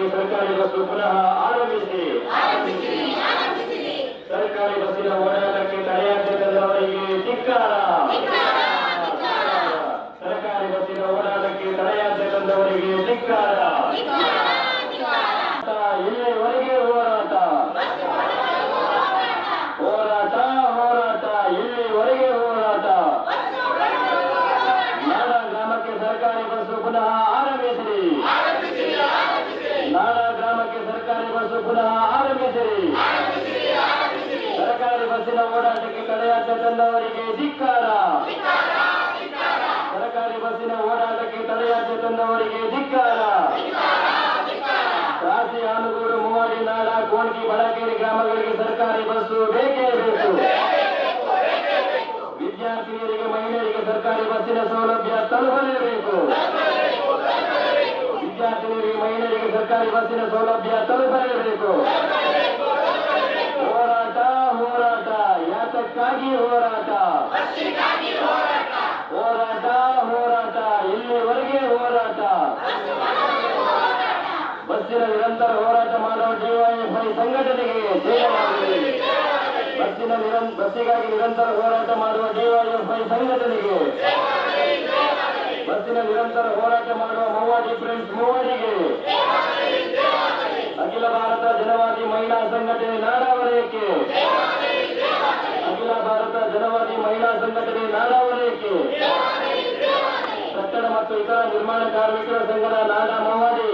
ಹೋರಾಟಕ್ಕೆ ಸರ್ಕಾರಿ ಬಸ್ಸು ಪುನಃ ಆರಂಭಿಸಿ. ಸರ್ಕಾರಿ ಬಸ್ಸಿನ ಓಡಾಟಕ್ಕೆ ತಡೆಯಾಜ್ಞೆ ತಂದವರಿಗೆ ಧಿಕ್ಕಾರ. ಸರ್ಕಾರಿ ಬಸ್ಸಿನ ಓಡಾಟಕ್ಕೆ ತಡೆಯಾಜ್ಞೆ ತಂದವರಿಗೆ ಧಿಕ್ಕಾರ. ಇಲ್ಲಿವರೆಗೆ ಹೋರಾಟ ಹೋರಾಟ ಹೋರಾಟ ಇಲ್ಲಿವರೆಗೆ ಹೋರಾಟ. ನಾಡ ಗ್ರಾಮಕ್ಕೆ ಸರ್ಕಾರಿ ಬಸ್ಸು ಪುನಃ ಆರಂಭಿಸಿರಿ. ನಾಡ ಗ್ರಾಮಕ್ಕೆ ಸರ್ಕಾರಿ ಬಸ್ಸು ಪುನಃ ಆರಂಭಿಸಿರಿ. ಸರ್ಕಾರಿ ಬಸ್ಸಿನ ಓಡಾಟಕ್ಕೆ ತಡೆಯಾಜ್ಞೆ ತಂದವರಿಗೆ ಧಿಕ್ಕಾರ. ಸರ್ಕಾರಿ ಬಸ್ಸಿನ ಓಡಾಟಕ್ಕೆ ತಡೆಯಾಜ್ಞೆ ತಂದವರಿಗೆ ಧಿಕ್ಕಾರ. ರಾಶಿ ಆನುಗೂಡು ಮೂವಾಡಿ ನಾಡ ಕೋಣಗಿ ಬಳಕೇರಿ ಗ್ರಾಮಗಳಿಗೆ ಸರ್ಕಾರಿ ಬಸ್ಸು ಬೇಕೇ ಬೇಕು. ವಿದ್ಯಾರ್ಥಿನಿಯರಿಗೆ ಮಹಿಳೆಯರಿಗೆ ಸರ್ಕಾರಿ ಬಸ್ಸಿನ ಸೌಲಭ್ಯ ತಲುಪಲೇಬೇಕು. ವಿದ್ಯಾರ್ಥಿನಿಯರಿಗೆ ಮಹಿಳೆಯರಿಗೆ ಸರ್ಕಾರಿ ಬಸ್ಸಿನ ಸೌಲಭ್ಯ ತಲುಪಲೇಬೇಕು. ಹೋರಾಟ ಹೋರಾಟ ಯಾತಕ್ಕಾಗಿ ಹೋರಾಟ ಹೋರಾಟ ಹೋರಾಟ ಇಲ್ಲಿವರೆಗೆ ಹೋರಾಟ. ಬಸ್ಸಿನ ನಿರಂತರ ಹೋರಾಟ ಮಾಡುವ ಡಿವೈಎಫ್ಐ ಸಂಘಟನೆಗೆ ಜಯವಾಗಲಿ. ಬಸ್ಸಿಗಾಗಿ ನಿರಂತರ ಹೋರಾಟ ಮಾಡುವ ಡಿವೈಎಫ್ಐ ಸಂಘಟನೆಗೆ, ಬಸ್ಸಿನ ನಿರಂತರ ಹೋರಾಟ ಮಾಡುವ ಮೂವಾಡಿ ಫ್ರೆಂಡ್ಸ್ ಮೂವಾಡಿಗೆ, ಅಖಿಲ ಭಾರತ ಜನವಾದಿ ಮಹಿಳಾ ಸಂಘಟನೆ ನಾಡ ವಲಯಕ್ಕೆ, ಅಖಿಲ ಭಾರತ ಜನವಾದಿ ಮಹಿಳಾ ಸಂಘಟನೆ ನಾಡ ವಲಯಕ್ಕೆ, ಕಟ್ಟಡ ಮತ್ತು ಇತರ ನಿರ್ಮಾಣ ಕಾರ್ಮಿಕರ ಸಂಘದ ನಾಡ ಮೂವಾಡಿ